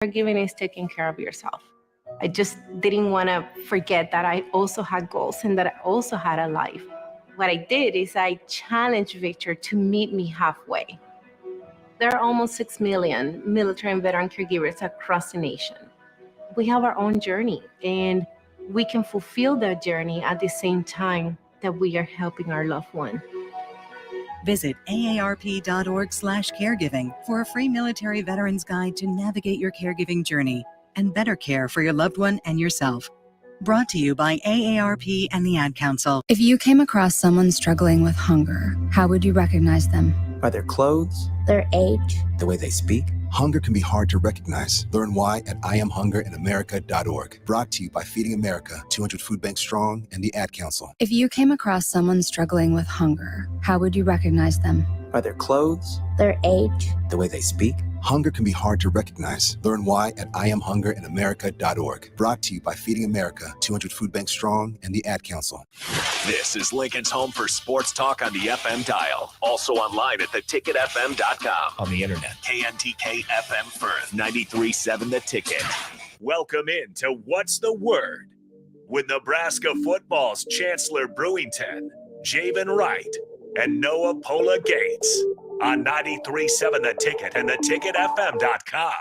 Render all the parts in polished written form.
Caregiving is taking care of yourself. I just didn't want to forget that I also had goals and that I also had a life. What I did is I challenged Victor to meet me halfway. There are almost 6 million military and veteran caregivers across the nation. We have our own journey, and we can fulfill that journey at the same time that we are helping our loved one. Visit aarp.org/caregiving for a free military veterans guide to navigate your caregiving journey and better care for your loved one and yourself. Brought to you by AARP and the Ad Council. If you came across someone struggling with hunger, how would you recognize them? By their clothes, their age, the way they speak. Hunger can be hard to recognize. Learn why at IamHungerInAmerica.org. Brought to you by Feeding America, 200 Food Banks Strong, and the Ad Council. If you came across someone struggling with hunger, how would you recognize them? By their clothes, their age, the way they speak. Hunger can be hard to recognize. Learn why at IamHungerInAmerica.org. Brought to you by Feeding America, 200 Food Banks Strong, and the Ad Council. This is Lincoln's home for sports talk on the FM dial. Also online at theticketfm.com. On the internet. KNTK FM Firth, 93.7 The Ticket. Welcome in to What's the Word? With Nebraska football's Chancellor Brewington, Javin Wright, and Noah Pola-Gates. On 93.7 The Ticket and theticketfm.com.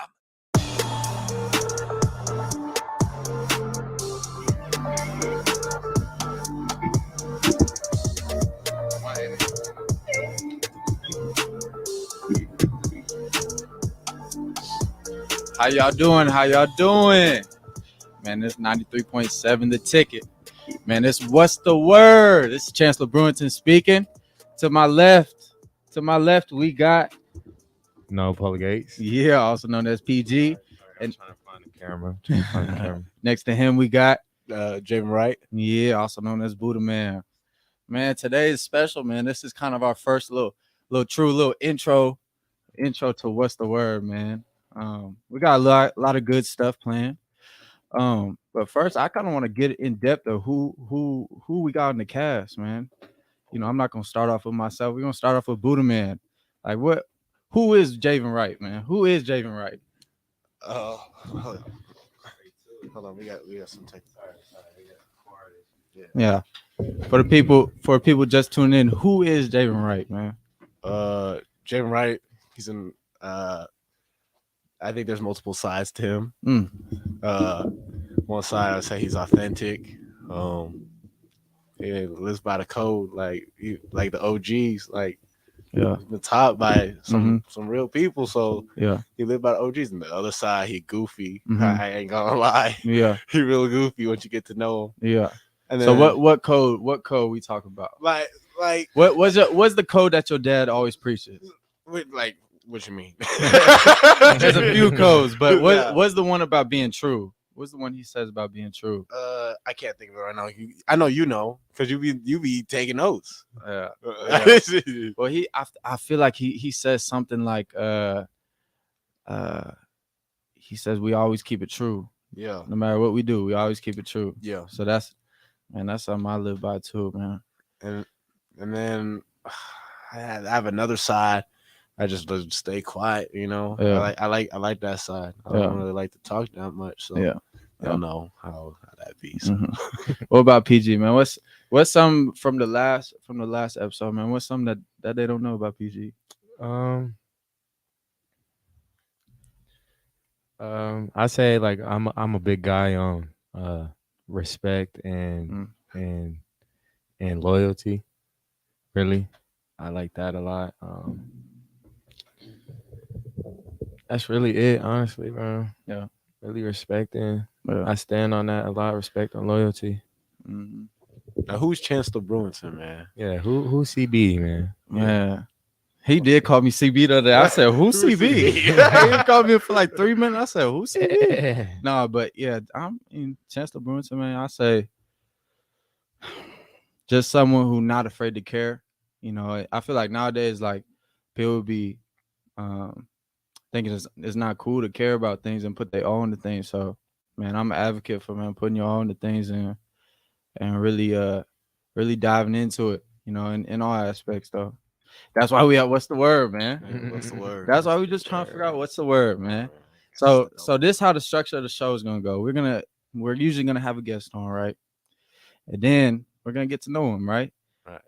How y'all doing? How y'all doing? Man, this 93.7 The Ticket. Man, this What's the Word? This is Chancellor Brewington speaking. To my left, we got Pola-Gates. Yeah, also known as PG. And trying to find the camera. Next to him, we got Javin Wright. Yeah, also known as Buddha Man. Man, today is special, man. This is kind of our first little intro to What's the Word, man. We got a lot of good stuff planned. But first, I kind of want to get in depth of who we got in the cast, man. You know, I'm not gonna start off with myself. We're gonna start off with Buddha Man. Like, who is Javin Wright, man? Who is Javin Wright? Hold on. We got some tech. Yeah. For people just tuning in, who is Javin Wright, man? Javin Wright, he's in I think there's multiple sides to him. One side I'd say he's authentic. He lives by the code, like the OGs, he's been taught by some real people. So yeah, he lived by the OGs. And the other side, he goofy. I ain't gonna lie. Yeah, he real goofy once you get to know him. Yeah. And then, so what code we talk about? Like what's the code that your dad always preaches? What you mean? There's a few codes, but what's the one about being true? What's the one he says about being true? I can't think of it right now. I know you know because you be taking notes. Yeah. Well, I feel like he says something like he says we always keep it true. Yeah. No matter what we do, we always keep it true. Yeah. So that's something I live by too, man. And then I have another side. I just stay quiet, you know. Yeah. I like that side. I don't really like to talk that much, so I don't know how that be. So. What about PG, man? What's some from the last episode, man? What's some that they don't know about PG? I say I'm a big guy on respect and loyalty. Really, I like that a lot. That's really it, honestly, bro. Yeah. Really respecting. I stand on that a lot, respect and loyalty. Mm-hmm. Now, who's Chancellor Brewington, man? Yeah, who's CB, man? Yeah. He did call me CB the other day. I said, who's CB? He called me for like 3 minutes. I said, who's CB? No, but yeah, I'm in Chancellor Brewington, man. I say just someone who's not afraid to care. You know, I feel like nowadays, like, people be thinking it's not cool to care about things and put their all into things. So, man, I'm an advocate for, man, putting your all into things and really diving into it, you know, in all aspects, though. That's why we have What's the Word, man? What's the word? That's why we just trying to figure out what's the word, man. So this how the structure of the show is gonna go. We're usually gonna have a guest on, right? And then we're gonna get to know him, right? Right.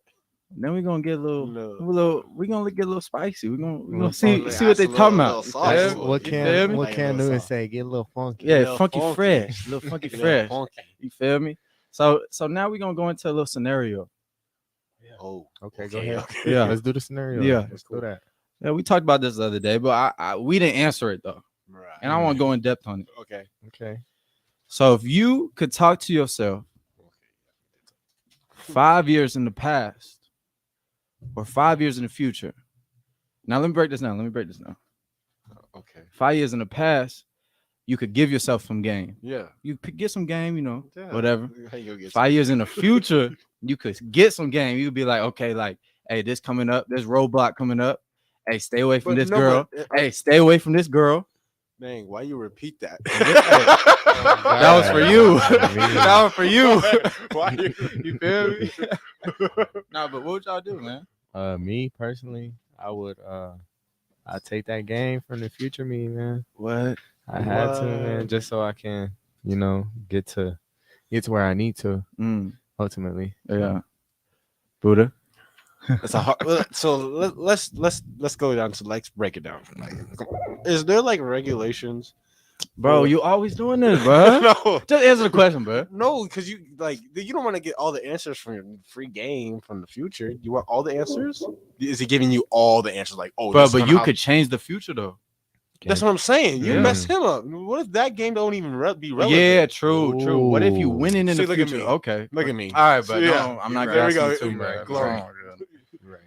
And then we're gonna get we're gonna get a little spicy. We're gonna see funky. what they talking about. Sauce. You feel me? What You feel me? can Newton say? Get a little funky. Yeah, Little funky funky. fresh. Little funky fresh. You feel me? So now we're gonna go into a little scenario. Oh, Okay, go ahead. okay. Yeah. Let's do the scenario. Yeah. Let's do that. Yeah, we talked about this the other day, but we didn't answer it though. Right. And I want to go in depth on it. Okay. Okay. So if you could talk to yourself 5 years in the past or 5 years in the future. Now let me break this down. Okay. 5 years in the past, you could give yourself some game. Yeah. You could get some game, Yeah. whatever. How you gonna get 5 years in the future, you could get some game. You'd be like, okay, like, hey, this coming up, this roadblock coming up. Hey, stay away from this girl. Hey, stay away from this girl. Dang, why you repeat that? That was for you. That was for you. Why You feel me? Nah, but what would y'all do, man? Me personally, I would I take that game from the future me, man. What? I had to, man, just so I can, get to where I need to ultimately. Yeah. Buddha. It's a hard, so let's go down to let's break it down. Like, is there like regulations, Bro, you always doing this, bro. No, Just answer the question, bro. no, because you don't want to get all the answers from your free game from the future. You want all the answers? Is he giving you all the answers? Like, oh, Bro, this is but you how- could change the future though. That's what I'm saying. You Yeah. messed him up. What if that game don't even be relevant? Yeah, true. What if you winning in See, the look at future? me. Okay. Look at me. All right, but Yeah. no, I'm not There we grasping go. too much. Glory. Right.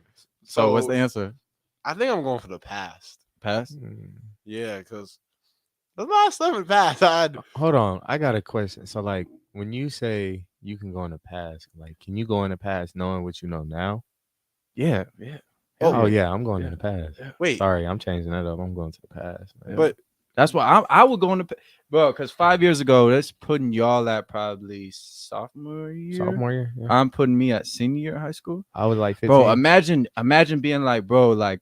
So what's the answer? I think I'm going for the past. Pass? Yeah, because the last time it passed, Hold on. I got a question. So, like, when you say you can go in the past, like, can you go in the past knowing what you know now? Yeah. Oh, yeah, I'm going in the past. wait. Sorry, I'm changing that up. I'm going to the past. Man. But That's why I would go in the bro, because 5 years ago, that's putting y'all at probably sophomore year. Sophomore year? Yeah. I'm putting me at senior year of high school. I was like 15. Bro, imagine being like, bro, like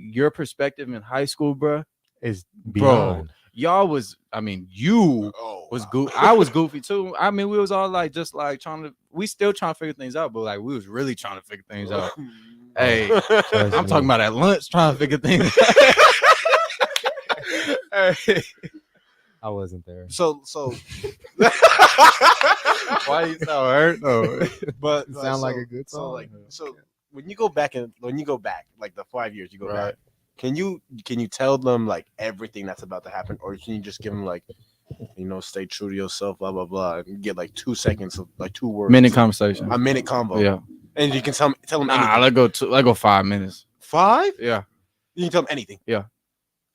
your perspective in high school, bro. Is Bro, beyond. y'all was, I mean, you was goofy. I was goofy too. I mean, we was all like, just like we still trying to figure things out, but like we was really trying to figure things out. Hey, I'm talking about at lunch trying to figure things out. Hey. I wasn't there. So Why you so hurt though? but Sound like a good song. So when you go back like the 5 years you go Right. back, can you tell them like everything that's about to happen, or can you just give them like, stay true to yourself, blah blah blah, and get like 2 seconds of like 2 words, Minute conversation. a minute convo, Yeah. and you can tell them Nah, anything. let go 5 minutes. 5? Yeah. You can tell them anything. Yeah.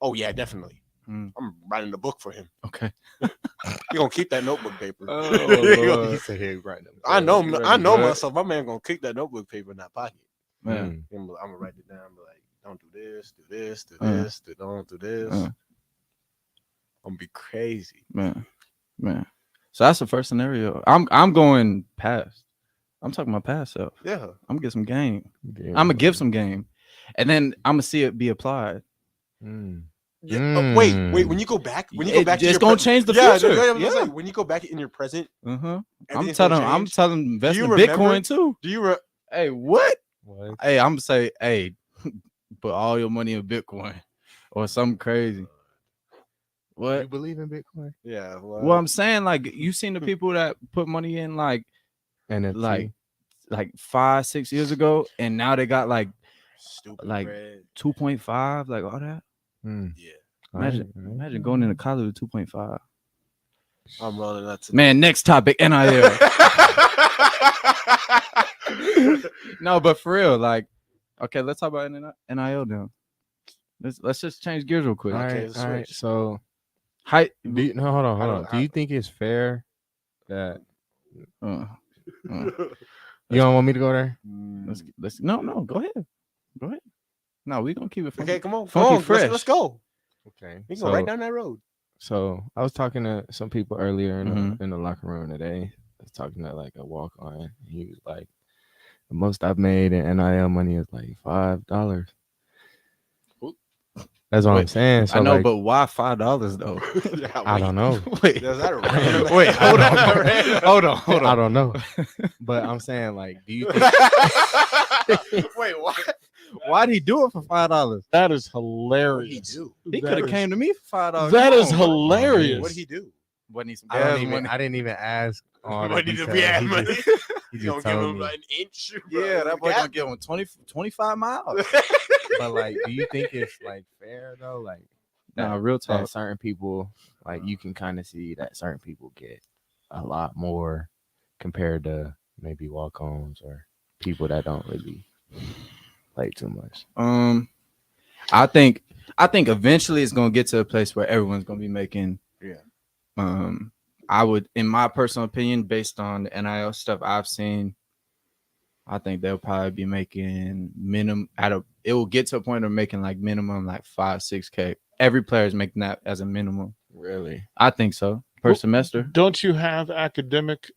Oh yeah, definitely. Mm. I'm writing a book for him. Okay. You're gonna keep that notebook paper. Oh, He said he right now. I know Right. myself. My man gonna keep that notebook paper in that pocket. man. I'm gonna write it down. Be like, don't do this, do this, do Uh. this, don't do this. Uh. I'm gonna be crazy. Man. So that's the first scenario. I'm going past. I'm talking about past self. Yeah. I'm gonna get some game. Yeah. I'm gonna give some game, and then I'm gonna see it be applied. Yeah. Wait. When you go back, to It's your gonna change the yeah, future. yeah, Yeah. when you go back in your present, I'm everything's gonna telling change. invest Do in you remember? Bitcoin too. Do you? Hey, what? What? Hey, I'm gonna say, hey, put all your money in Bitcoin or something crazy. What? You believe in Bitcoin? Yeah. Well, I'm saying, like, you seen the people that put money in like NFT. 5-6 years ago, and now they got like stupid. like bread. 2.5, like all that. Yeah. Imagine going into college with 2.5. I'm rolling that to Man, next topic, NIL. No, but for real, like, okay, let's talk about NIL then. Let's just change gears real quick. All Okay, right, let's all right. switch. So, Height. hold on. Do I- you think it's fair that Uh, you don't want me to go there? let's no, go ahead. No, we gonna keep it funky. Okay, come on, Funky fresh. Let's go. Okay. We can go right down that road. So I was talking to some people earlier Mhm. in the locker room today. I was talking to like a walk on. He was like, the most I've made in NIL money is like $5. That's what I'm saying. So I know, like, but why $5 though? I don't know. Wait, Is that a random? wait, hold on, hold on. I don't know. But I'm saying, like, do you think? Wait, what? Why'd he do it for $5? That is hilarious. He could have came to me for $5. That Come is on, bro. hilarious. What did he do? Wasn't he some I gas don't even. money? I didn't even ask. All the What did details. he have He money? just- he You gonna just give told him me. an inch? Bro? Yeah, that boy Gas- gonna give him 25 miles. But like, do you think it's like fair though? Like, Nah, real that talk. certain people, like, you can kind of see that certain people get a lot more compared to maybe walk-ons or people that don't really play too much. I think eventually it's gonna get to a place where everyone's gonna be making. Yeah. I would, in my personal opinion, based on the NIL stuff I've seen, I think they'll probably be making minimum it will get to a point of making like minimum like 5-6K. Every player is making that as a minimum. Really? I think so. Per semester. Don't you have academic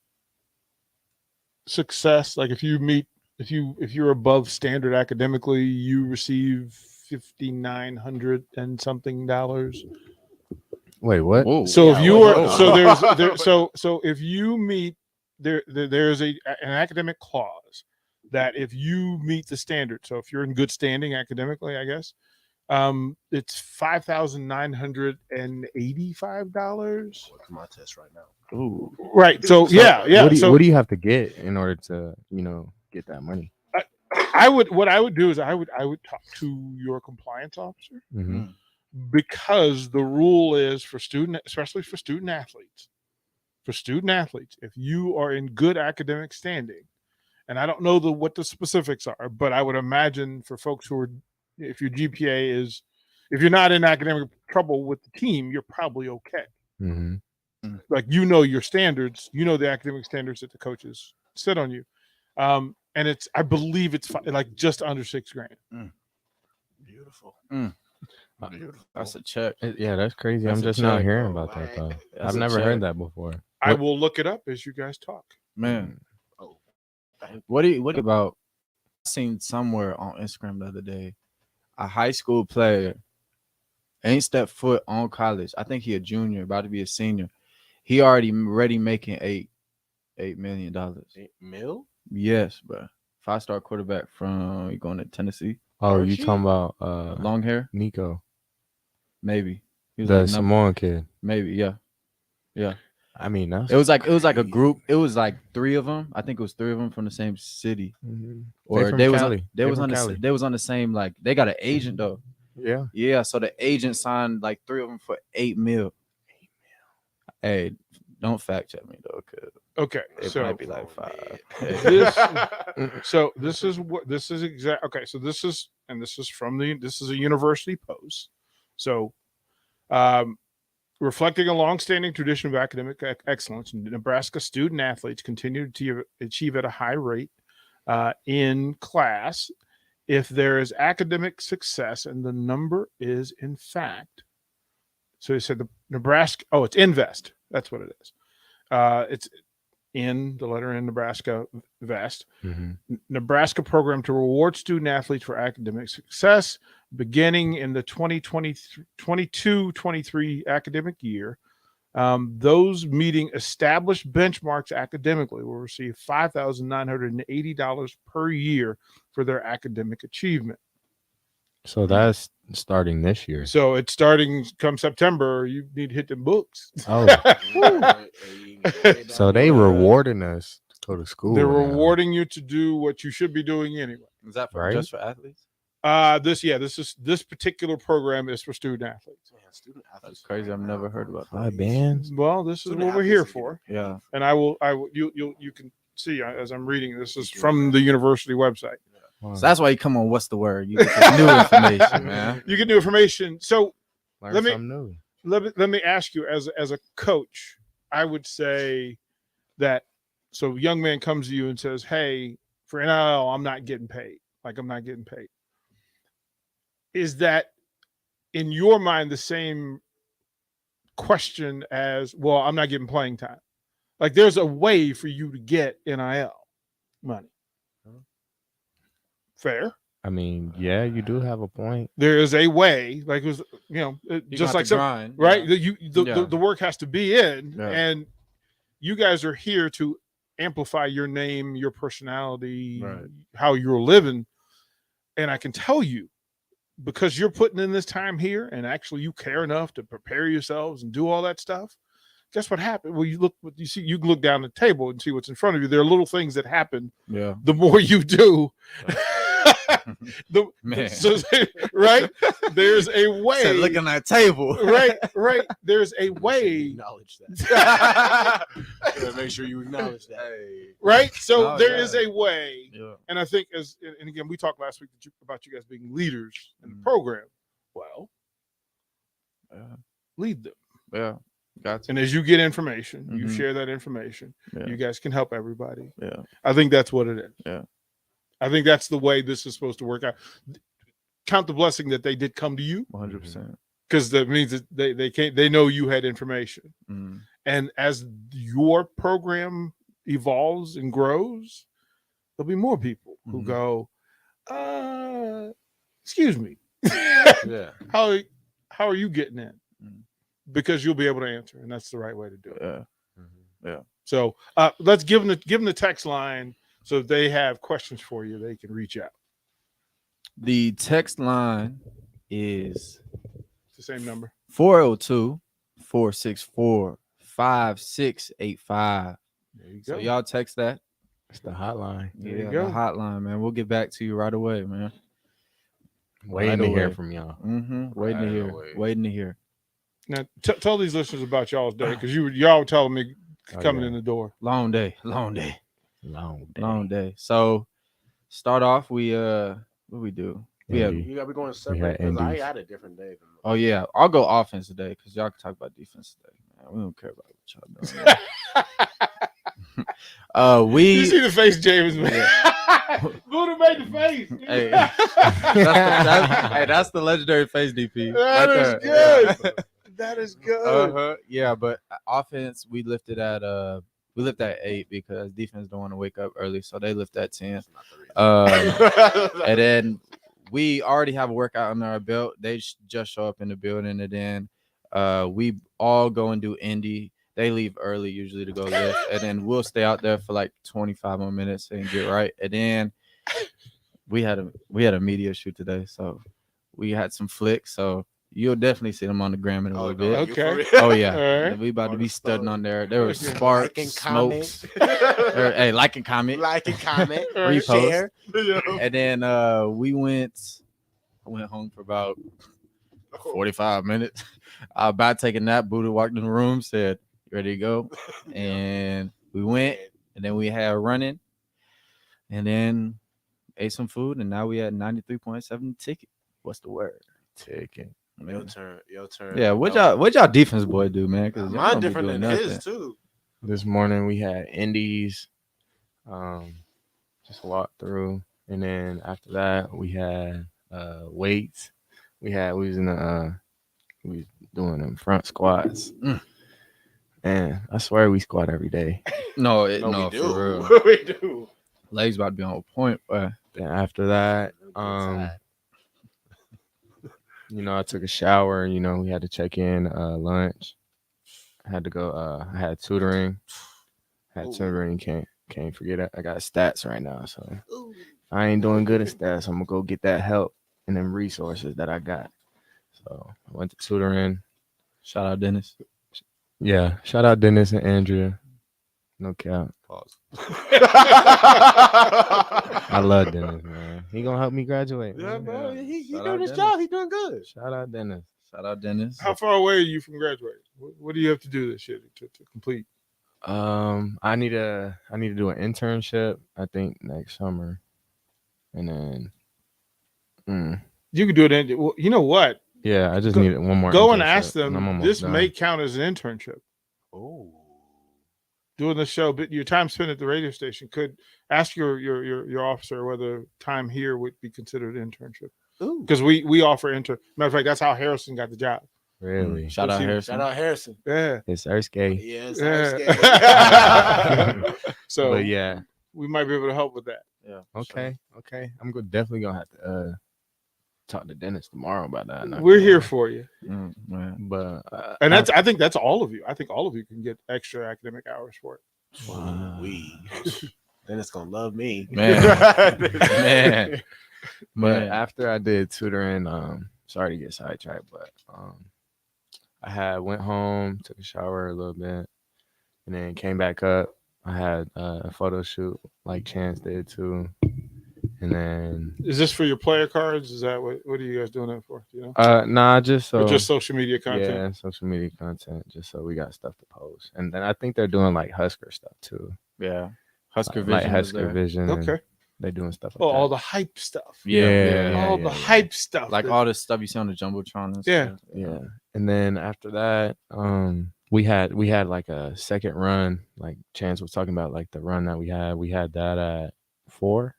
success? Like if you're above standard academically, you receive $5,900 and something dollars. Wait, what? Whoa. So if you whoa. are so if you meet there's an academic clause that if you meet the standard, so if you're in good standing academically, I guess, it's $5,985. What's my test right now? Ooh. Right. So yeah. What do you have to get in order to get that money? What I would do is I would talk to your compliance officer. Mm-hmm. Because the rule is especially for student athletes, if you are in good academic standing, and I don't know what the specifics are, but I would imagine for folks who are, if your GPA is, if you're not in academic trouble with the team, you're probably okay. Mm-hmm. Like, your standards, the academic standards that the coaches sit on you. And I believe it's like just under $6,000. Beautiful. That's a check. Yeah, that's crazy. That's I'm a just not check, hearing bro. about that though. That's I've a never check. heard that before. I will look it up as you guys talk. Man. Oh. What about, I seen somewhere on Instagram the other day, a high school player ain't stepped foot on college. I think he a junior, about to be a senior. He already making $8 million. $8 million? Yes, bro. 5-star quarterback from going to Tennessee. Oh, you talking about Long hair? Nico, Maybe. He was the like Samoan kid? maybe, yeah. I mean, that's It was like a group. It was like 3 of them. I think it was 3 of them from the same city. mm-hmm. Or from they was Cali. they was from on the Cali. they was on the same, like, they got an agent though. Yeah. Yeah, so the agent signed like 3 of them for $8 million. Hey, don't fact check me though, cause Okay, it so might be like 5. this is exact. Okay, so this is a university post. So, reflecting a long-standing tradition of academic excellence, Nebraska student athletes continue to achieve at a high rate in class if there is academic success, and the number is in fact. So he said the Nebraska. Oh, it's Invest. That's what it is. It's in the letter in Nebraska Vest. Mm-hmm. Nebraska program to reward student athletes for academic success beginning in the 2022-23 academic year. Those meeting established benchmarks academically will receive $5,980 per year for their academic achievement. So that's starting this year. So it's starting come September. You need to hit them books. Oh, so they rewarding us to go to school. They're now. rewarding you to do what you should be doing anyway. Is that Right? just for athletes? This particular program is for student athletes. Man, student athletes. That's crazy. I've never heard about that. 5 bands. Well, this is Student what we're here athletes for, Yeah. and you can see as I'm reading. This is from the university website. Wow. So that's why you come on. What's the word? You get the new information, man. You get new information. So Learn let me- something new. let me ask you, as a coach, I would say that. So a young man comes to you and says, "Hey, for NIL, I'm not getting paid. Like, I'm not getting paid." Is that in your mind the same question as, well, I'm not getting playing time? Like, there's a way for you to get NIL money. Fair. I mean, yeah, you do have a point. There is a way, like it was, just like some grind, right. yeah. The work has to be in, Yeah. and you guys are here to amplify your name, your personality, Right. how you're living. And I can tell you, because you're putting in this time here, and actually you care enough to prepare yourselves and do all that stuff. Guess what happened? Well, you can look down the table and see what's in front of you. There are little things that happen. Yeah. The more you do, Man. right? There's a way. Said, look at that table. right. There's a way. Acknowledge that. Make sure you acknowledge that. Right. So Oh, there yeah. is a way. Yeah. And I think and again, we talked last week about you guys being leaders in the program. Well, lead them. Yeah. Got And as you get information, you Mhm. share that information. Yeah. You guys can help everybody. Yeah. I think that's what it is. Yeah. I think that's the way this is supposed to work out. Count the blessing that they did come to you, 100%. because that means that they know you had information. Mm. And as your program evolves and grows, there'll be more people who Mhm. go, excuse me. Yeah. How are you getting in? Mm. Because you'll be able to answer, and that's the right way to do it. Yeah. Yeah. So let's give them the text line, so if they have questions for you, they can reach out. The text line is It's the same number. 402-464-5685. There you So go. y'all text that. It's the hotline. There you Yeah, go. the hotline, man. We'll get back to you right away, man. Waiting Right to hear away. from y'all. Waiting to Right hear. away. Waiting to hear. Now tell these listeners about y'all's day, because y'all were telling me Oh, coming yeah. in the door. Long day. Long day. Long day. Long day. So start off, we what we do? We have, Indeed. You gotta be going had separate because I Indies. had a different day. Than oh yeah, I'll go offense today because y'all can talk about defense today. Man, we don't care about what y'all doing. You see the face James made. Buddha made the face. Hey. That's the legendary face DP. That right is there. good. That is good. Yeah, but offense we lifted at 8 because defense don't want to wake up early, so they lift at 10. And then we already have a workout under our belt. They just show up in the building, and then we all go and do Indy. They leave early usually to go lift, and then we'll stay out there for like 25 more minutes and get right. And then we had a media shoot today, so we had some flicks. So you'll definitely see them on the gram in a little bit. Okay. Oh yeah, All right. we about to be studying on there. There was Okay. sparks, Like and smokes. Hey, like and comment, like and comment, repost. share. And then I went home for about 45 minutes. I was about taking a nap. Buddha walked in the room, said, "You ready to go?" And we went, and then we had running, and then ate some food, and now we had 93.7 ticket. What's the word? Ticket. Your turn. Yeah, what y'all defense boy do, man? Because Mine different than his too. This morning we had Indies. Just walked through, and then after that we had weights. We was doing them front squats. And I swear we squat every day. No, we for do. real. We do. Legs about to be on point, but Then after that, I took a shower. We had to check in lunch. I had to go. I had tutoring. Can't forget it. I got stats right now, so if I ain't doing good at stats, I'm gonna go get that help and them resources that I got. So I went to tutoring. shout out Dennis. Yeah, shout out Dennis and Andrea. No cap. Pause. I love Dennis, man. He gonna help me graduate. Yeah, man. bro. He Shout doing out his Dennis. job. He doing good. Shout out Dennis. Shout out Dennis. How far away are you from graduating? What do you have to do this year to complete? I need to do an internship. I think next summer, and then You can do it. Well, you know what? yeah, I just need one more. Go and internship, ask I'm them. almost This done. may count as an internship. Oh. Doing the show, but your time spent at the radio station could ask your officer whether time here would be considered an internship. Because we offer intern. Matter of fact, that's how Harrison got the job. Really? Shout out Harrison. Shout out Harrison. Yeah. It's Erskine. Yes. Yeah. So But yeah, we might be able to help with that. Yeah. Okay. Definitely gonna have to talk to Dennis tomorrow about that. We're here for you. But And I think that's all of you. I think all of you can get extra academic hours for it. Then it's gonna love me, man. But after I did tutoring, sorry to get sidetracked, but I went home, took a shower a little bit, and then came back up. I had a photo shoot like Chance did too. And then is this for your player cards? Is that what are you guys doing that for? You know? Nah, just social media content. Yeah, social media content, just so we got stuff to post. And then I think they're doing like Husker stuff too. Yeah. Husker Vision. Like Husker Vision. Okay. They're doing stuff like that. All the hype stuff. Yeah. The hype stuff. Like all the stuff you see on the Jumbotron and stuff. Yeah. And then after that, we had like a second run, like Chance was talking about, like the run that we had that at 4.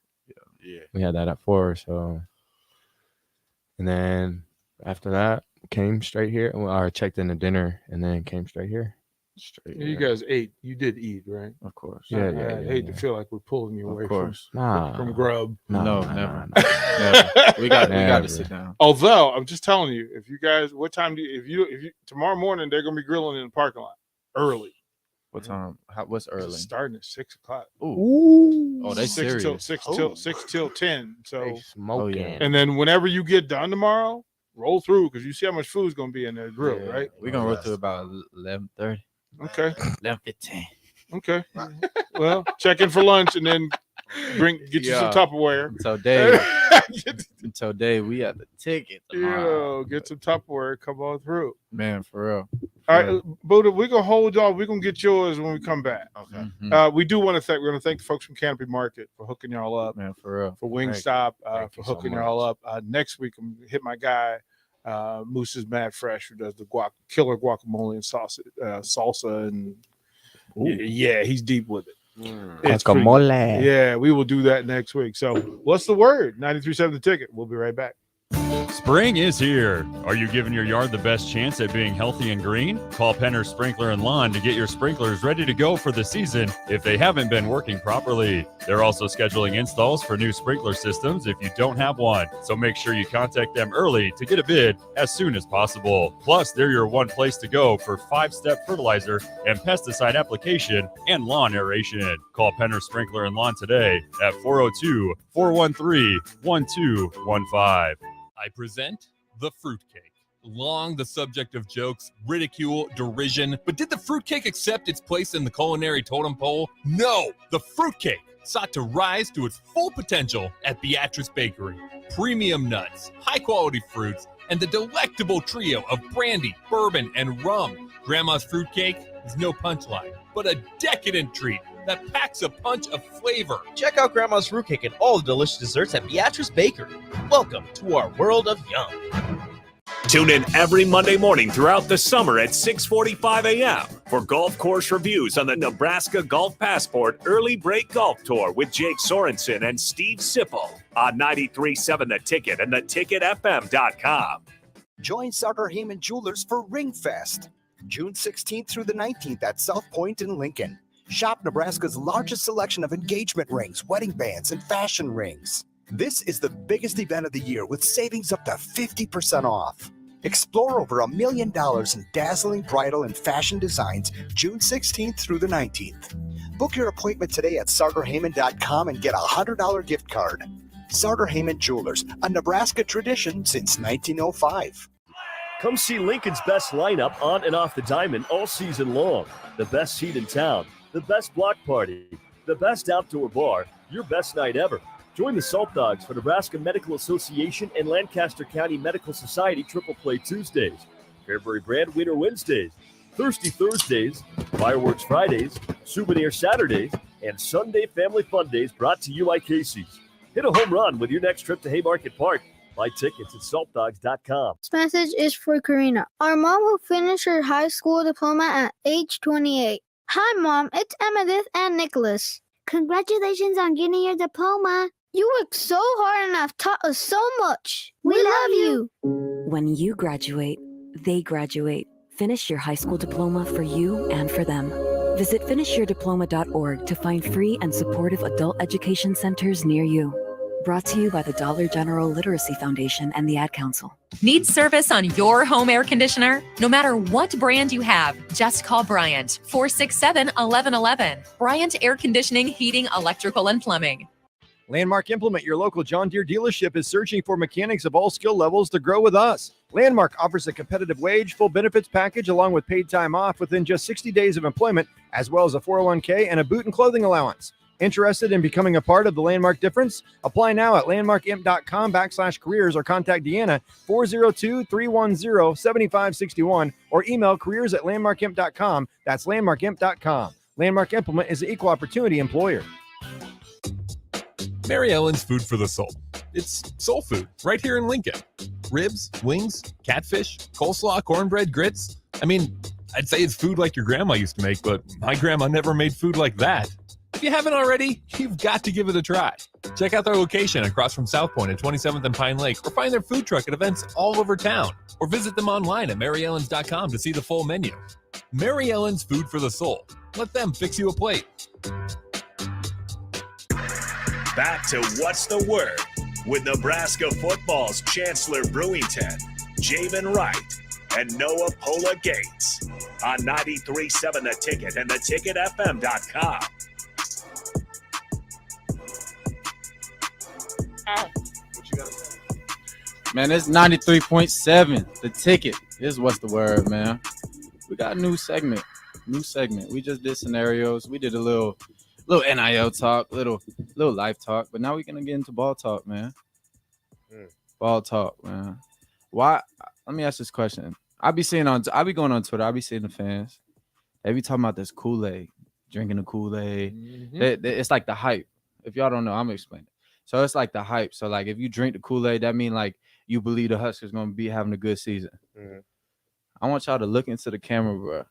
Yeah. We had that at 4. So, and then after that, came straight here. Or checked in the dinner and then came straight here. You guys ate. You did eat, right? Of course. I hate to feel like we're pulling you away from grub. No, never. Never. We got to sit down. Although I'm just telling you, if you guys, what time do you? If you tomorrow morning they're gonna be grilling in the parking lot early. What time? What's early? It's starting at 6:00. Ooh. Oh, they 6 serious. till 10. So smoking. And then whenever you get done tomorrow, roll through because you see how much food's gonna be in that grill, right? We're gonna roll through about 11:30. Okay. 11:15. Okay. Well, check in for lunch and then get you some Tupperware. Until Dave, we have the ticket tomorrow. Get some Tupperware. Come on through. Man, for real. All right, Buddha, we're gonna hold y'all. We're gonna get yours when we come back. Okay. We do want to thank. We're gonna thank the folks from Canopy Market for hooking y'all up. Man, for real. For Wingstop, for hooking y'all up. Next week, I'm gonna hit my guy. Moose's Mad Fresh, who does the killer guacamole and salsa, and he's deep with it. Guacamole. Yeah, we will do that next week. So, what's the word? 93.7 The Ticket. We'll be right back. Spring is here. Are you giving your yard the best chance at being healthy and green? Call Penner Sprinkler and Lawn to get your sprinklers ready to go for the season if they haven't been working properly. They're also scheduling installs for new sprinkler systems if you don't have one. So make sure you contact them early to get a bid as soon as possible. Plus, they're your one place to go for 5-step fertilizer and pesticide application and lawn aeration. Call Penner Sprinkler and Lawn today at 402-413-1215. I present the fruitcake. Long the subject of jokes, ridicule, derision, but did the fruitcake accept its place in the culinary totem pole? No! The fruitcake sought to rise to its full potential at Beatrice Bakery. Premium nuts, high-quality fruits, and the delectable trio of brandy, bourbon, and rum. Grandma's fruitcake is no punchline, but a decadent treat that packs a punch of flavor. Check out Grandma's Fruitcake and all the delicious desserts at Beatrice Bakery. Welcome to our world of yum. Tune in every Monday morning throughout the summer at 6:45 a.m. for golf course reviews on the Nebraska Golf Passport Early Break Golf Tour with Jake Sorensen and Steve Sipple on 93.7 The Ticket and theticketfm.com. Join Sartor Heyman Jewelers for Ring Fest, June 16th through the 19th at South Point in Lincoln. Shop Nebraska's largest selection of engagement rings, wedding bands, and fashion rings. This is the biggest event of the year with savings up to 50% off. Explore over $1 million in dazzling bridal and fashion designs June 16th through the 19th. Book your appointment today at sartorheyman.com and get a $100 gift card. Sartor Heyman Jewelers, a Nebraska tradition since 1905. Come see Lincoln's best lineup on and off the diamond all season long. The best seat in town, the best block party, the best outdoor bar, your best night ever. Join the Salt Dogs for Nebraska Medical Association and Lancaster County Medical Society Triple Play Tuesdays, Fairbury Brand Winter Wednesdays, Thirsty Thursdays, Fireworks Fridays, Souvenir Saturdays, and Sunday Family Fun Days brought to you by Casey's. Hit a home run with your next trip to Haymarket Park. Buy tickets at saltdogs.com. This message is for Karina. Our mom will finish her high school diploma at age 28. Hi, Mom. It's Emmettith and Nicholas. Congratulations on getting your diploma. You worked so hard and have taught us so much. We love you. When you graduate, they graduate. Finish your high school diploma for you and for them. Visit finishyourdiploma.org to find free and supportive adult education centers near you. Brought to you by the Dollar General Literacy Foundation and the Ad Council. Need service on your home air conditioner? No matter what brand you have, just call Bryant, 467-1111. Bryant Air Conditioning, Heating, Electrical, and Plumbing. Landmark Implement, your local John Deere dealership, is searching for mechanics of all skill levels to grow with us. Landmark offers a competitive wage, full benefits package, along with paid time off within just 60 days of employment, as well as a 401k and a boot and clothing allowance. Interested in becoming a part of the Landmark difference? Apply now at landmarkimp.com/careers or contact Deanna 402-310-7561 or email careers@landmarkimp.com. That's landmarkimp.com. Landmark Implement is an equal opportunity employer. Mary Ellen's Food for the Soul. It's soul food right here in Lincoln. Ribs, wings, catfish, coleslaw, cornbread, grits. I mean, I'd say it's food like your grandma used to make, but my grandma never made food like that. If you haven't already, you've got to give it a try. Check out their location across from South Point at 27th and Pine Lake, or find their food truck at events all over town, or visit them online at maryellens.com to see the full menu. Mary Ellen's Food for the Soul. Let them fix you a plate. Back to What's the Word with Nebraska football's Chancellor Brewington, Javin Wright, and Noah Pola-Gates on 93.7 The Ticket and theticketfm.com. Man, it's 93.7. The Ticket. Is What's the Word, man. We got a new segment. We just did scenarios. We did a little NIL talk, little life talk, but now we're gonna get into ball talk, man. Ball talk, man. Why? Let me ask this question. I be going on Twitter. I be seeing the fans. They be talking about this Kool-Aid, drinking the Kool-Aid. It's like the hype. If y'all don't know, I'm gonna explain it. So it's like the hype. So like if you drink the Kool-Aid, that mean like you believe the Huskers gonna be having a good season. I want y'all to look into the camera, bro,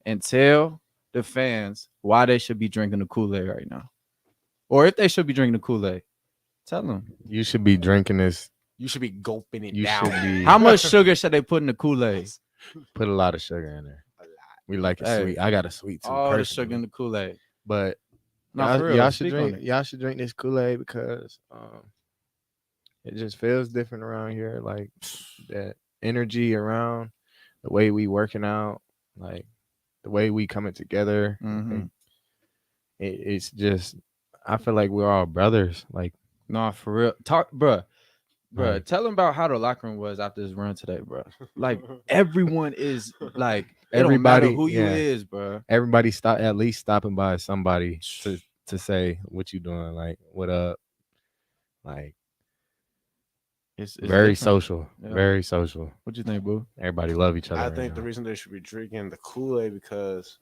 and tell the fans why they should be drinking the Kool-Aid right now. Or if they should be drinking the Kool-Aid, tell them. You should be drinking this. You should be gulping it You down. should be. How much sugar should they put in the Kool-Aid? Put a lot of sugar in there. We like it sweet. I got a sweet tooth. All the personally. sugar in the Kool-Aid. But No, for real, y'all should speak on drink. it. Y'all should drink this Kool-Aid because it just feels different around here. Like that energy around the way we working out, like the way we coming together. It's just I feel like we're all brothers. Like no, for real. Talk, bruh. Right. Tell them about how the locker room was after this run today, bro. Like everyone is like everybody who you is, bro. Everybody at least stopping by somebody to say what you doing, like what up, like it's very different. social, Yeah. very social. What you think, boo? Everybody love each other. I right think now. the reason they should be drinking the Kool-Aid because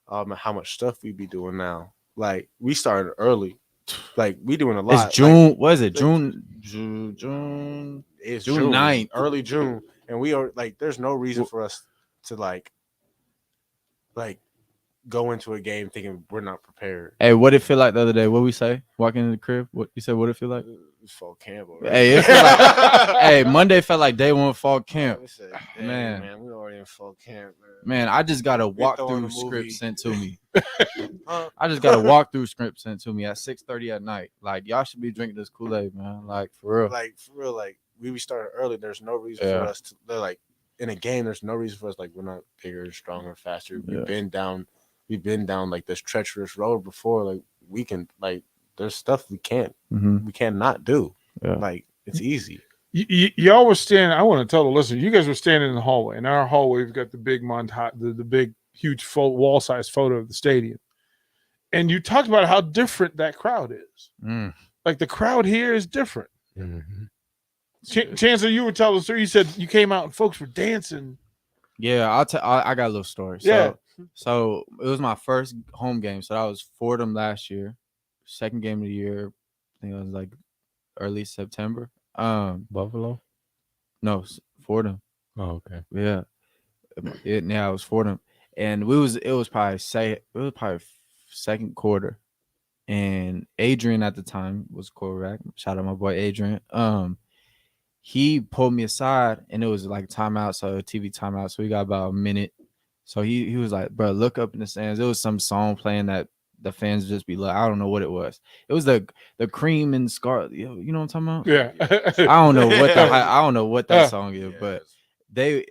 how much stuff we be doing now. Like we started early. Like we doing a lot. It's June. Like, what is it? June. It's June June 9th. early June, and we are like. There's no reason for us to like go into a game thinking we're not prepared. Hey, what it feel like the other day? What we say? Walking in the crib. What you said? What it feel like? It's fall camp. Hey, it feel like, hey, Monday felt like day one fall camp. Man, we already in fall camp, Man, I just got a throwing walkthrough a movie. script sent to me. I just got a walkthrough script sent to me at 6:30 at night. Like y'all should be drinking this Kool-Aid, man. Like for real. Like we started early. There's no reason Yeah. for us to. They're like in a game. There's no reason for us. Like we're not bigger, stronger, faster. We've been down like this treacherous road before. Like we can like. There's stuff we can't. We cannot do. Yeah. Like it's easy. Y'all were standing. I want to tell the listeners, you guys were standing in the hallway. In our hallway, we've got the big montage, the big, huge wall-sized photo of the stadium. And you talked about how different that crowd is. Like the crowd here is different. Chancellor, you were telling the story. You said you came out and folks were dancing. Yeah, I got a little story. So it was my first home game. So that was Fordham last year. Second game of the year. I think it was like early September. Buffalo? No, Fordham. Oh, okay. Yeah. It was Fordham. And it was probably second quarter. And Adrian at the time was quarterback. Shout out my boy Adrian. He pulled me aside and it was like timeout, so TV timeout. So we got about a minute So he was like, bro, look up in the stands. It was some song playing that the fans just be like, I don't know what it was. It was the Cream and Scarlet. You know what I'm talking about? Yeah. I don't know what I don't know what that song is, but they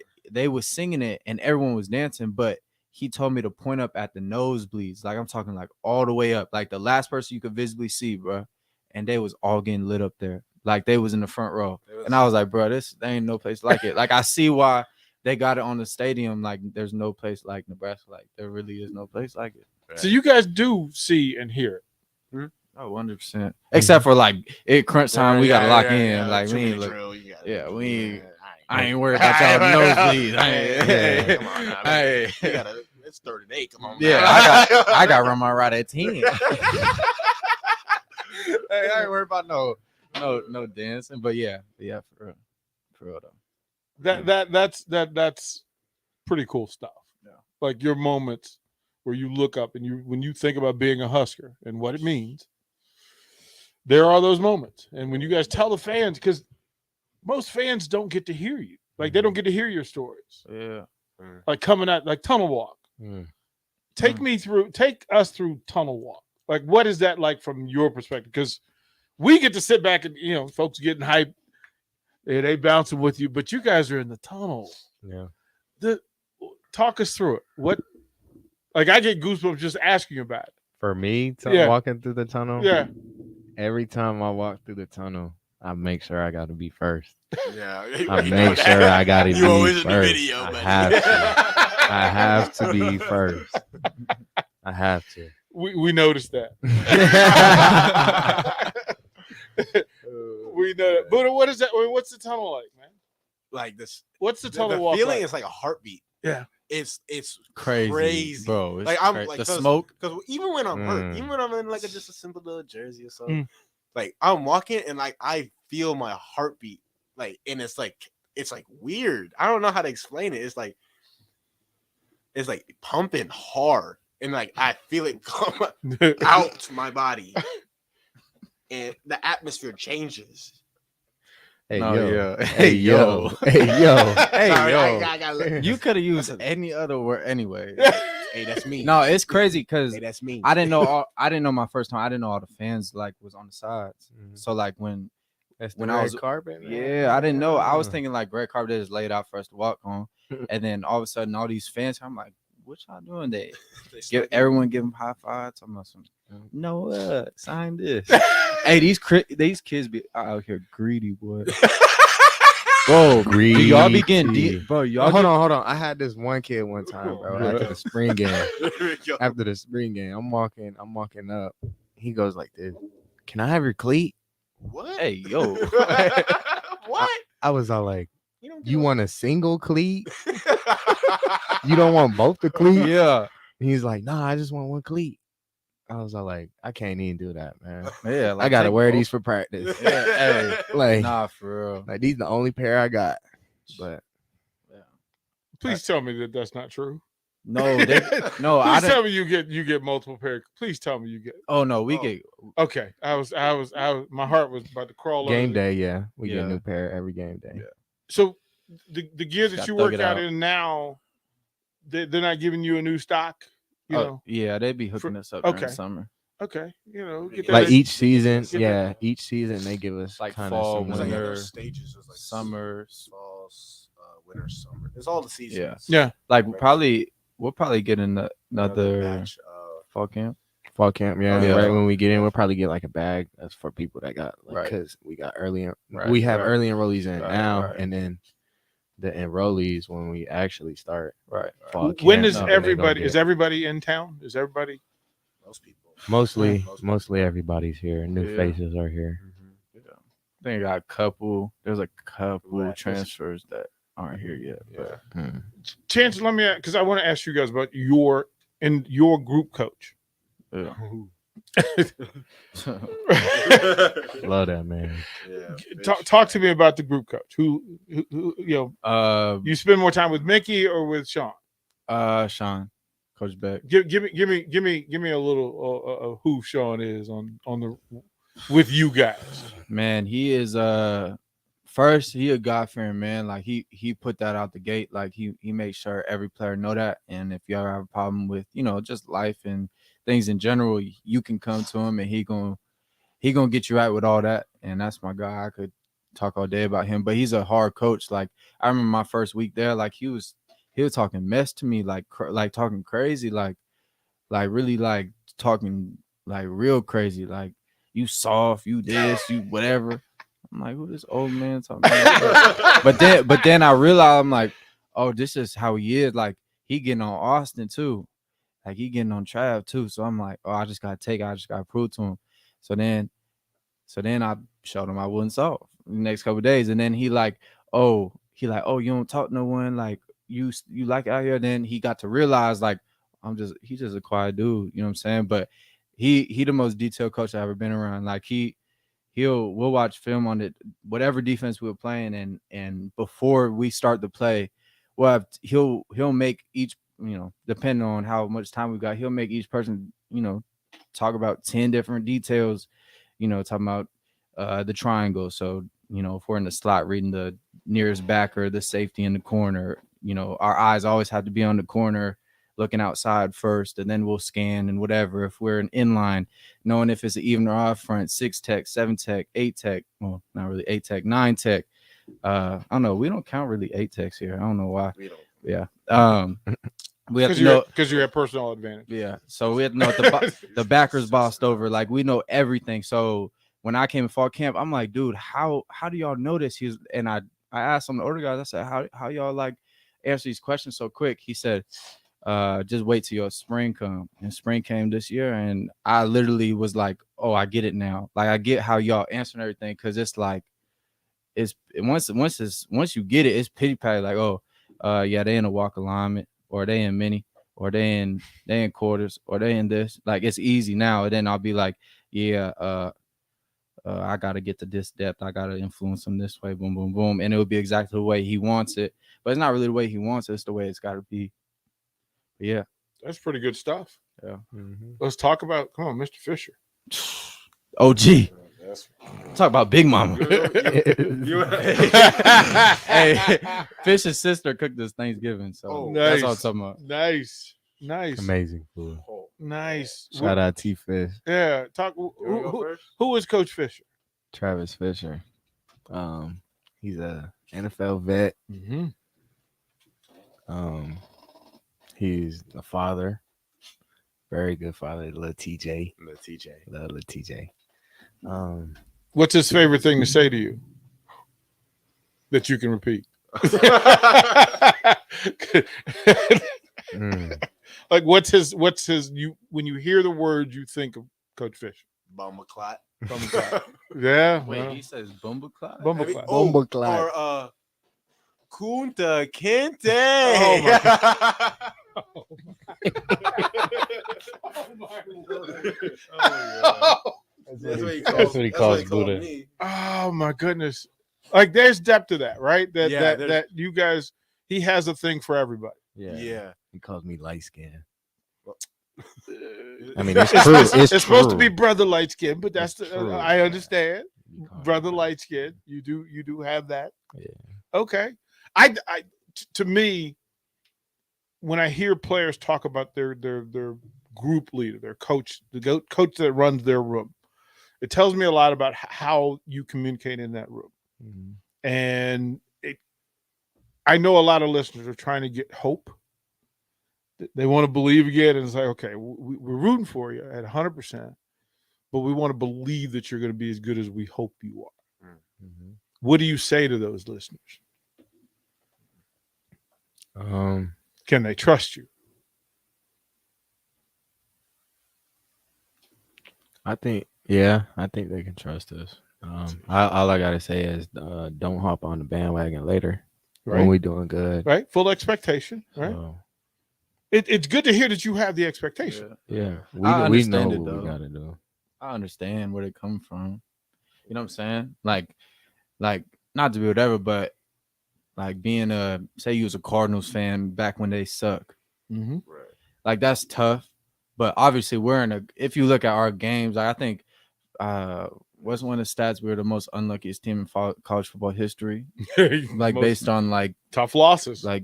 was singing it and everyone was dancing, but he told me to point up at the nosebleeds. Like I'm talking like all the way up, like the last person you could visibly see, bro. And they was all getting lit up there. Like they was in the front row. And I was like, bro, there ain't no place like it. Like I see why they got it on the stadium. Like there's no place like Nebraska. Like there really is no place like it. So you guys do see and hear it. Oh, 100%. Except for like it crunch time, we gotta lock in. yeah. Like we ain't look. Drill, We ain't. I ain't worried about y'all nosebleeds. Come on now, it's 38. Come on. Yeah, I got run my ride at 10. Hey, I ain't worried about no dancing, but yeah, for real though. That's pretty cool stuff. Yeah. Like your moments where you look up and when you think about being a Husker and what it means, there are those moments. And when you guys tell the fans, because most fans don't get to hear you, like they don't get to hear your stories. Yeah. Like coming out, like Tunnel Walk. Take us through Tunnel Walk. Like, what is that like from your perspective? Because we get to sit back and, folks getting hyped and they bouncing with you, but you guys are in the tunnel. Yeah. Talk us through it. What, like, I get goosebumps just asking about it. For me, walking through the tunnel. Yeah. Every time I walk through the tunnel, I make sure I got to be first. Yeah. I make sure I got to be always first. in the video, I have to be first. I have to. We noticed that. We know that. Buddha, what is that? What's the tunnel like, man? Like this. What's the tunnel the walk feeling like? is like a heartbeat. Yeah. It's crazy, bro. It's like I'm like the smoke. Because even when I'm hurt, even when I'm in like just a simple little jersey or something, like I'm walking and like I feel my heartbeat, like, and it's like weird. I don't know how to explain it. It's like pumping hard, and like I feel it come out my body, and the atmosphere changes. Hey, No, yo. yeah. Hey, yo. Hey, yo. Hey, Sorry, yo. I gotta You could have used any other word anyway. Hey, that's me. No, it's crazy because Hey, that's me. I didn't know my first time. I didn't know all the fans like was on the sides. So like when I was carpet, yeah, I didn't know. I was thinking like red carpet is laid out for us to walk on, and then all of a sudden all these fans. I'm like, what y'all doing? They give them high fives. I'm like, no, sign this. Hey, these kids be out here greedy, boy. Bro, Greedy. y'all be getting deep, bro. Y'all hold on. I had this one kid one time, bro. After the spring game, I'm walking up. He goes like this. Can I have your cleat? What? Hey, yo. What? I was all like, you want a single cleat? You don't want both the cleats? Yeah. And he's like, nah, I just want one cleat. I was all like, I can't even do that, man. Yeah, like, I gotta wear both. these for practice. Yeah, hey, like, nah, for real. Like these the only pair I got. But Please tell me that that's not true. No, no. Please tell me you get multiple pairs. Please tell me you get. Oh no, we get. Okay, I was. My heart was about to crawl. Game day, yeah, we get a new pair every game day. Yeah. So the gear that you work out in now, they're not giving you a new stock. You know? Yeah, they'd be hooking us up during the summer. Okay, get that Like each season, each season they give us like kind fall, of winter, stages. It's like summer, fall, winter, summer. It's all the seasons. Yeah. Like we'll probably get another batch, fall camp. Fall camp, yeah. Right when we get in, we'll probably get like a bag. That's for people that got because we got early. We have early enrollees in now, and then the enrollees when we actually start. Right. Fall When camp, is everybody? Is everybody in town? Is everybody? Most people. Mostly everybody's here. New faces are here. Yeah. I think I got there's a couple transfers that aren't here yet. But. Chancellor, let me ask, because I want to ask you guys about your group coach. Yeah. Love that, man. Yeah, talk to me about the group coach. Who you know? You spend more time with Mickey or with Sean? Sean, Coach Beck. Give me a little of who Sean is on the with you guys. Man, he is first, he a God-fearing man. Like he put that out the gate. Like he made sure every player know that. And if you ever have a problem with, just life and things in general, you can come to him and he gonna get you right with all that. And that's my guy. I could talk all day about him, but he's a hard coach. Like I remember my first week there, like he was talking mess to me, like talking crazy, like really like talking like real crazy, like you soft, you this, you whatever. I'm like, who this old man talking about? but then I realized, I'm like, oh, this is how he is. Like he getting on Austin too, like he getting on Trav too. So I'm like, oh, I just gotta prove to him. So then I showed him I wasn't soft the next couple of days, and then he like, oh, you don't talk to no one, like you like out here. Then he got to realize like he's just a quiet dude, you know what I'm saying? But he the most detailed coach I've ever been around. Like we'll watch film on it, whatever defense we were playing, and before we start the play, he'll make each, depending on how much time we got, he'll make each person, talk about 10 different details, talking about the triangle. So, if we're in the slot, reading the nearest backer, the safety in the corner, our eyes always have to be on the corner, looking outside first, and then we'll scan and whatever. If we're an inline, knowing if it's an even or odd front, 6 tech, 7 tech, 8 tech. Well, not really 8 tech, 9 tech. I don't know. We don't count really 8 techs here. I don't know why. We don't. Yeah. We have to know because you have personal advantage. Yeah. So we have to know if the backers bossed over. Like we know everything. So when I came to fall camp, I'm like, dude, how do y'all know this? And I asked some of the older guys. I said, how y'all like answer these questions so quick? He said, just wait till your spring come. And spring came this year, and I literally was like, oh, I get it now. Like I get how y'all answering everything, because it's like once you get it, it's pity patty. Like, oh, yeah, they in a walk alignment, or they in mini, or they in quarters, or they in this. Like it's easy now. And then I'll be like, yeah, I gotta get to this depth. I gotta influence him this way. Boom, boom, boom, and it would be exactly the way he wants it. But it's not really the way he wants it. It's the way it's got to be. But yeah, that's pretty good stuff. Yeah. Let's talk about. Come on, Mr. Fisher. OG. Talk about Big Mama. Hey, Fisher's sister cooked this Thanksgiving, so that's all I'm talking about. Nice. Amazing food. Nice. Shout out T Fish. Yeah. Who is Coach Fisher? Travis Fisher. He's a NFL vet. He's a father. Very good father. Little TJ. Little TJ. What's his favorite thing to say to you that you can repeat? Like what's his you when you hear the word you think of Coach Fisher? Bumbleclot. Yeah. Wait, he says Bumbleclot? Bumbleclot. Bumbleclot. Or Kunta Kinte. Oh my God. That's what he calls Buddha. Oh my goodness! Like there's depth to that, right? That you guys, he has a thing for everybody. Yeah. He calls me light skin. I mean, it's true. It's supposed to be brother light skin, but that's I understand. Brother light skin. You do have that. Yeah. Okay. To me, when I hear players talk about their group leader, their coach, the coach that runs their room, it tells me a lot about how you communicate in that room. And I know a lot of listeners are trying to get hope. They want to believe again, and it's like, okay, we're rooting for you at 100%, but we want to believe that you're going to be as good as we hope you are. What do you say to those listeners? Can they trust you? I think they can trust us. All I gotta say is don't hop on the bandwagon later when we're doing good. Right, full expectation. Right. It's good to hear that you have the expectation. Yeah, we know what we gotta do. I understand where they come from. You know what I'm saying? Like not to be whatever, but like being say you was a Cardinals fan back when they suck. Right. Like that's tough. But obviously if you look at our games, I think what's one of the stats? We were the most unluckiest team in college football history. Like Most based on like tough losses. Like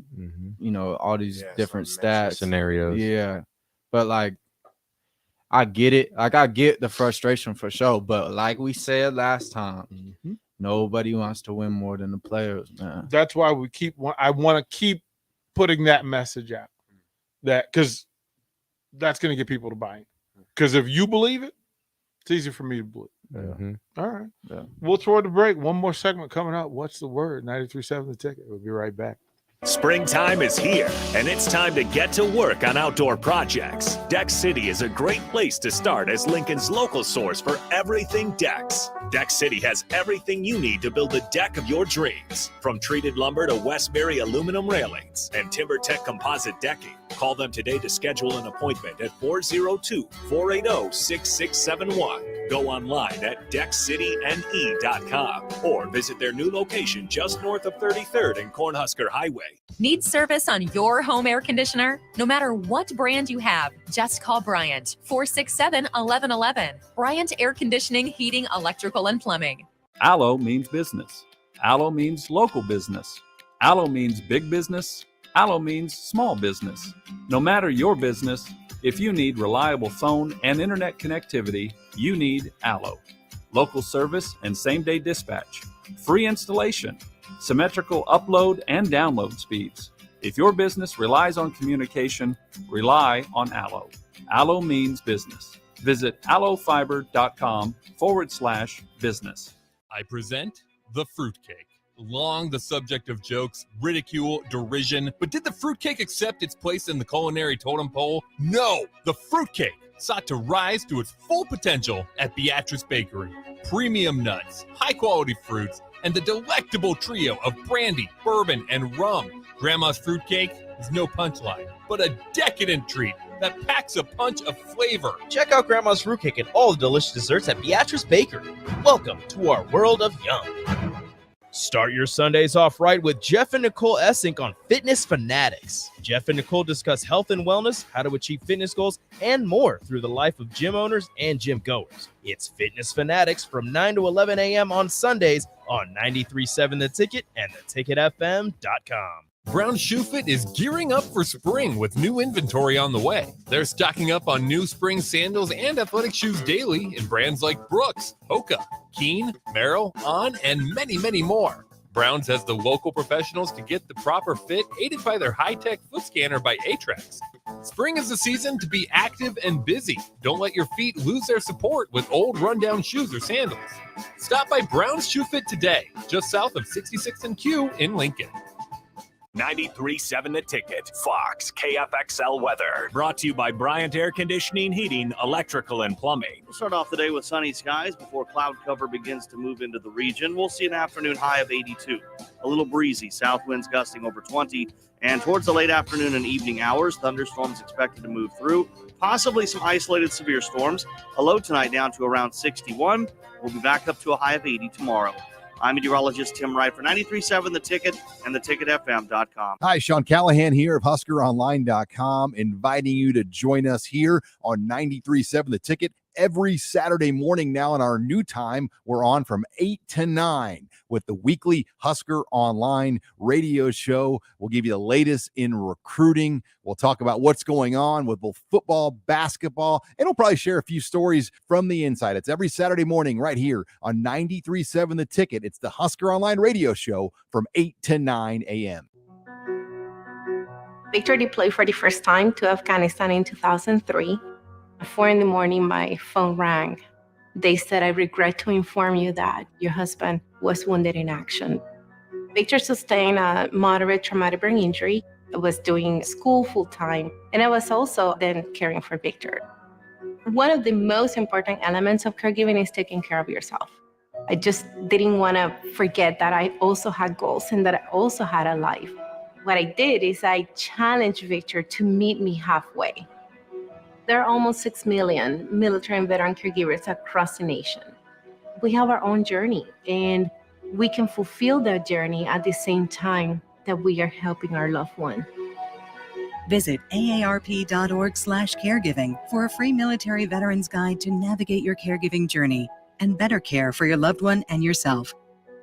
all these different some stats, scenarios. Yeah, but like I get it. Like I get the frustration for sure. But like we said last time, nobody wants to win more than the players, man. That's why I want to keep putting that message out. That because that's going to get people to buy it. Because if you believe it, it's easy for me to believe. All right. Yeah. We'll toward the break. One more segment coming up. What's the word? 93.7 The Ticket. We'll be right back. Springtime is here, and it's time to get to work on outdoor projects. Deck City is a great place to start as Lincoln's local source for everything decks. Deck City has everything you need to build the deck of your dreams. From treated lumber to Westbury aluminum railings and TimberTech composite decking. Call them today to schedule an appointment at 402-480-6671. Go online at deckcityne.com or visit their new location just north of 33rd and Cornhusker Highway. Need service on your home air conditioner? No matter what brand you have, just call Bryant, 467-1111. Bryant Air Conditioning, Heating, Electrical, and Plumbing. Allo means business. Allo means local business. Allo means big business. Allo means small business. No matter your business, if you need reliable phone and internet connectivity, you need Allo. Local service and same-day dispatch. Free installation. Symmetrical upload and download speeds. If your business relies on communication, rely on Allo. Allo means business. Visit allofiber.com/business. I present the fruitcake. Long the subject of jokes, ridicule, derision, but did the fruitcake accept its place in the culinary totem pole? No! The fruitcake sought to rise to its full potential at Beatrice Bakery. Premium nuts, high-quality fruits, and the delectable trio of brandy, bourbon, and rum. Grandma's fruitcake is no punchline, but a decadent treat that packs a punch of flavor. Check out Grandma's fruitcake and all the delicious desserts at Beatrice Bakery. Welcome to our world of yum. Start your Sundays off right with Jeff and Nicole Essink on Fitness Fanatics. Jeff and Nicole discuss health and wellness, how to achieve fitness goals, and more through the life of gym owners and gym goers. It's Fitness Fanatics from 9 to 11 a.m. on Sundays on 93.7 The Ticket and theticketfm.com. Brown Shoe Fit is gearing up for spring with new inventory on the way. They're stocking up on new spring sandals and athletic shoes daily in brands like Brooks, Hoka, Keen, Merrell, On, and many, many more. Browns has the local professionals to get the proper fit, aided by their high-tech foot scanner by Atrax. Spring is the season to be active and busy. Don't let your feet lose their support with old rundown shoes or sandals. Stop by Brown's Shoe Fit today, just south of 66th and Q in Lincoln. 93.7 The Ticket, Fox, KFXL weather. Brought to you by Bryant Air Conditioning, Heating, Electrical, and Plumbing. We'll start off the day with sunny skies before cloud cover begins to move into the region. We'll see an afternoon high of 82. A little breezy, south winds gusting over 20. And towards the late afternoon and evening hours, thunderstorms expected to move through. Possibly some isolated severe storms. A low tonight down to around 61. We'll be back up to a high of 80 tomorrow. I'm meteorologist Tim Wright for 93.7 The Ticket and theticketfm.com. Hi, Sean Callahan here of HuskerOnline.com, inviting you to join us here on 93.7 The Ticket every Saturday morning now. In our new time, we're on from 8 to 9 with the weekly Husker Online radio show. We'll give you the latest in recruiting. We'll talk about what's going on with both football, basketball, and we'll probably share a few stories from the inside. It's every Saturday morning right here on 93.7 The Ticket. It's the Husker Online radio show from 8 to 9 a.m. Victor deployed for the first time to Afghanistan in 2003. At 4 a.m, my phone rang. They said, "I regret to inform you that your husband was wounded in action." Victor sustained a moderate traumatic brain injury. I was doing school full-time, and I was also then caring for Victor. One of the most important elements of caregiving is taking care of yourself. I just didn't want to forget that I also had goals and that I also had a life. What I did is I challenged Victor to meet me halfway. There are almost 6 million military and veteran caregivers across the nation. We have our own journey, and we can fulfill that journey at the same time that we are helping our loved one. Visit aarp.org/caregiving for a free military veterans guide to navigate your caregiving journey. and better care for your loved one and yourself.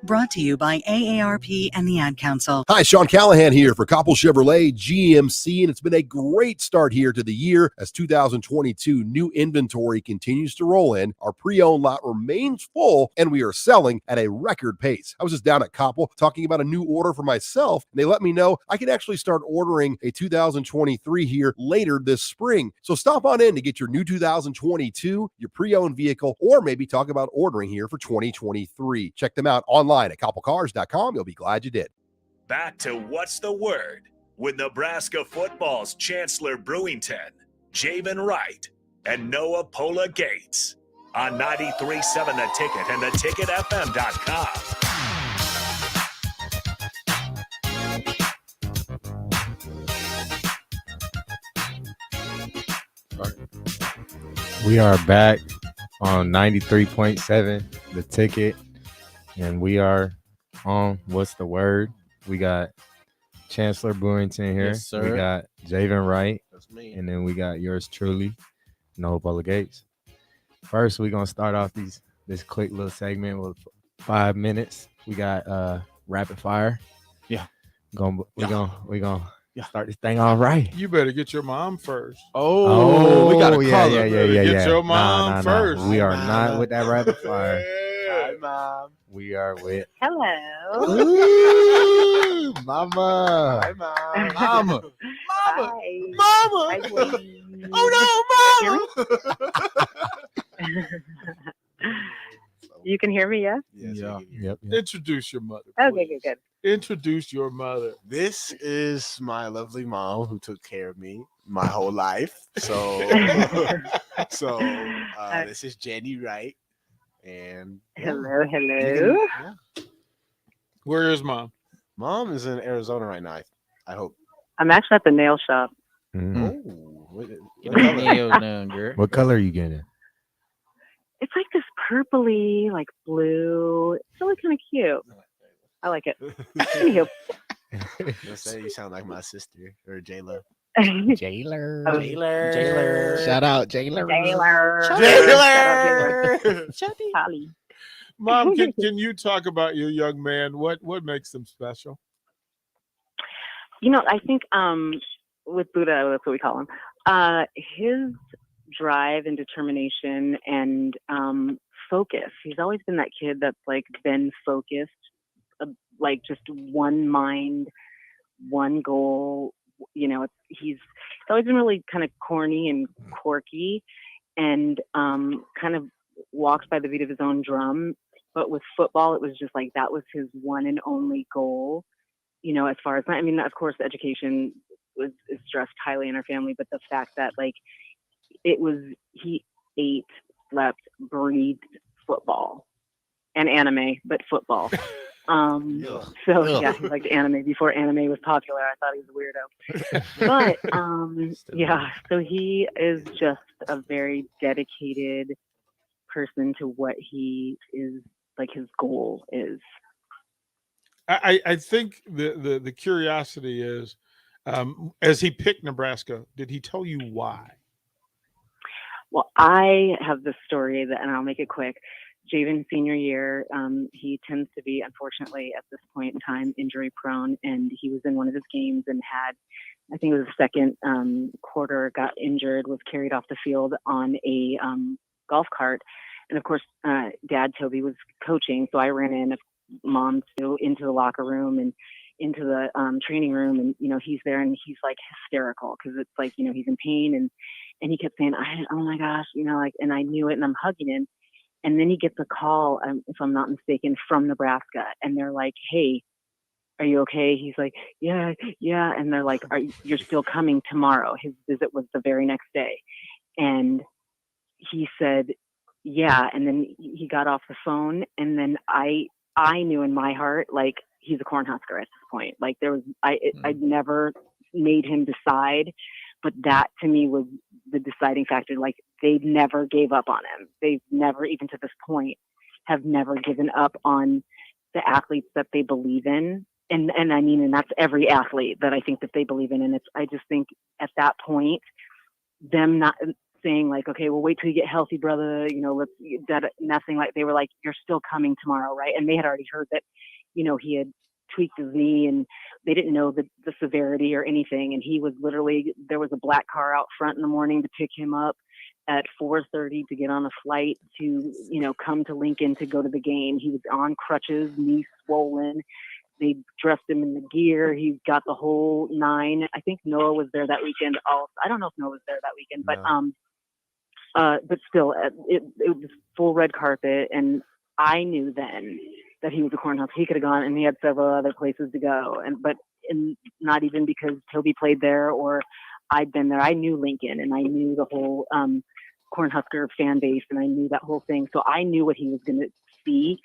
Brought to you by AARP and the Ad Council. Hi, Sean Callahan here for Koppel Chevrolet GMC, and it's been a great start here to the year as 2022 new inventory continues to roll in. Our pre-owned lot remains full, and we are selling at a record pace. I was just down at Koppel talking about a new order for myself, and they let me know I can actually start ordering a 2023 here later this spring. So stop on in to get your new 2022, your pre-owned vehicle, or maybe talk about ordering here for 2023. Check them out online at koppelcars.com. You'll be glad you did. Back to What's the Word with Nebraska football's Chancellor Brewington, Javin Wright, and Noah Pola-Gates on 93.7 The Ticket and theticket.fm.com. We are back on 93.7 The Ticket, and we are on What's the Word. We got Chancellor Brewington here. Yes, sir. We got Javin Wright. That's me. And then we got yours truly, Noah Pola-Gates. First, we're going to start off this quick little segment with 5 minutes. We got rapid fire. Yeah. We're gonna start this thing all right. You better get your mom first. Oh, we got a yeah. caller. Get your mom first. We are not with that rapid fire. Hi, Mom. We are with Hello. Ooh, Mama. Hi, Mom. Mama. Hi. Mama. Hi, Oh, no, Mama. you can hear me, yeah? Yes, Yeah. we can. Yep. Introduce your mother. Okay, good. Introduce your mother. This is my lovely mom who took care of me my whole life. So, this is Jenny Wright. And Hello. Yeah. Where is mom? Mom is in Arizona right now. I hope. I'm actually at the nail shop. Mhm. Oh, What color are you getting? It's like this purpley, like blue. It's really kind of cute. I like it. Anywho. Let's say you sound like my sister or Jayla. Jailer. Shout out, Jailer. Holly. Mom, can you talk about your young man? What makes him special? I think with Buddha, that's what we call him. His drive and determination and focus. He's always been that kid that's like been focused, like just one mind, one goal. He's always been really kind of corny and quirky and kind of walks by the beat of his own drum. But with football, it was just like that was his one and only goal. As far as of course, education is stressed highly in our family, but the fact that he ate, slept, breathed football and anime, but football. Yeah, he liked anime before anime was popular. I thought he was a weirdo. But so he is just a very dedicated person to what he is, like his goal is. I think the curiosity is, as he picked Nebraska, did he tell you why? Well, I have this story and I'll make it quick. Javin senior year, he tends to be, unfortunately, at this point in time, injury prone, and he was in one of his games and had, I think it was the second quarter, got injured, was carried off the field on a golf cart. And of course, Dad Toby was coaching, so I ran in, Mom too, into the locker room and into the training room, and he's there and he's like hysterical because it's like he's in pain and he kept saying, "Oh my gosh," and I knew it, and I'm hugging him. And then he gets a call, if I'm not mistaken, from Nebraska. And they're like, "Hey, are you okay?" He's like, yeah. And they're like, "You're still coming tomorrow?" His visit was the very next day. And he said, yeah. And then he got off the phone. And then I knew in my heart, like, he's a Cornhusker at this point. Like I'd never made him decide. But that to me was the deciding factor. Like they never gave up on him. They've never, even to this point, have never given up on the athletes that they believe in. And that's every athlete that I think that they believe in. And I just think at that point, them not saying like, okay, well, wait till you get healthy, brother. Nothing like, they were like, you're still coming tomorrow, right? And they had already heard that, he had tweaked his knee, and they didn't know the severity or anything. And he was literally, there was a black car out front in the morning to pick him up at 4:30 to get on a flight to, come to Lincoln to go to the game. He was on crutches, knee swollen. They dressed him in the gear. He got the whole 9. I think Noah was there that weekend also. I don't know if Noah was there that weekend, but still, it was full red carpet. And I knew then that he was a Cornhusker. He could have gone, and he had several other places to go. But not even because Toby played there or I'd been there. I knew Lincoln, and I knew the whole Cornhusker fan base, and I knew that whole thing. So I knew what he was going to see.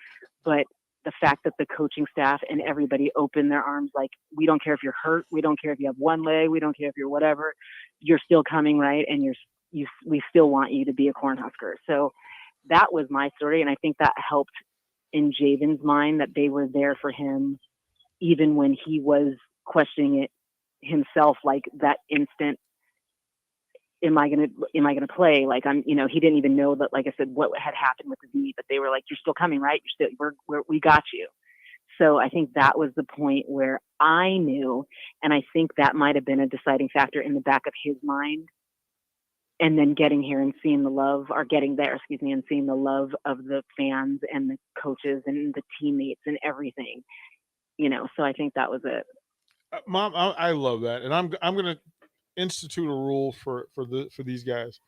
But the fact that the coaching staff and everybody opened their arms, like, we don't care if you're hurt, we don't care if you have one leg, we don't care if you're whatever, you're still coming, right? And we still want you to be a Cornhusker. So that was my story, and I think that helped in Javin's mind, that they were there for him even when he was questioning it himself, like that instant, am I gonna play? Like, he didn't even know that, like I said, what had happened with his knee, but they were like, you're still coming, right? We got you. So I think that was the point where I knew, and I think that might have been a deciding factor in the back of his mind. And then getting here and seeing the love, or getting there, and seeing the love of the fans and the coaches and the teammates and everything, so I think that was it. Mom, I love that. And I'm going to institute a rule for these guys,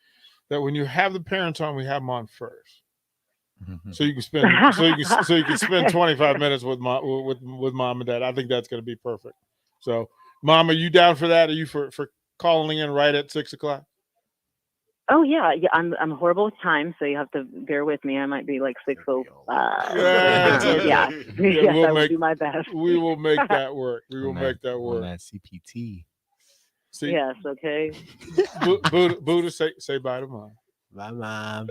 that when you have the parents on, we have them on first. So you can spend 25 minutes with mom and dad. I think that's going to be perfect. So, Mom, are you down for that? Are you for calling in right at 6:00? Oh yeah, I'm horrible with time, so you have to bear with me. I might be like 6:05. Okay. Yeah, I will do my best. We will make that work. We will make that work. On that CPT. See, yes, okay. Buddha, say bye to Mom. Bye, Mom.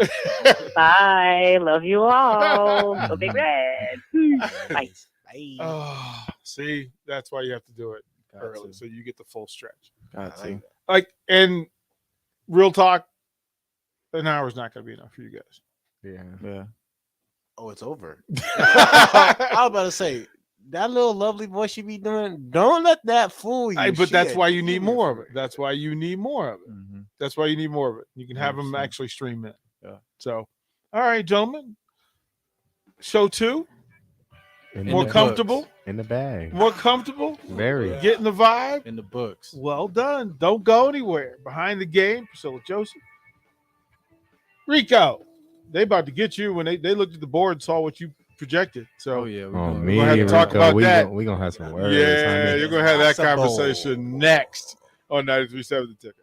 Bye. Love you all. Go Big Red. Bye. Bye. Oh, see, that's why you have to do it early, so you get the full stretch. And real talk, an hour is not going to be enough for you guys. Yeah. Oh, it's over. I was about to say, that little lovely voice you be doing, don't let that fool you. But that's why you need more of it. That's why you need more of it. That's why you need more of it. You can have them actually stream it. Yeah. So, all right, gentlemen. Show 2. More comfortable. In the bag. More comfortable. Very. Getting the vibe. In the books. Well done. Don't go anywhere. Behind the game, Priscilla Joseph. Rico. They about to get you when they looked at the board and saw what you projected. So we're going to have to talk about that. We're going to have some words. Yeah, you're going to have that conversation next on 93.7 The Ticket.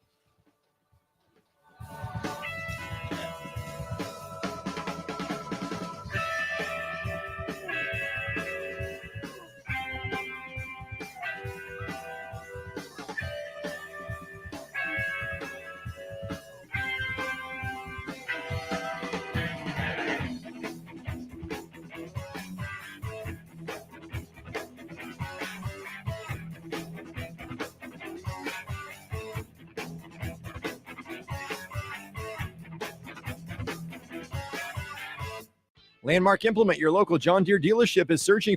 Landmark Implement, your local John Deere dealership, is searching for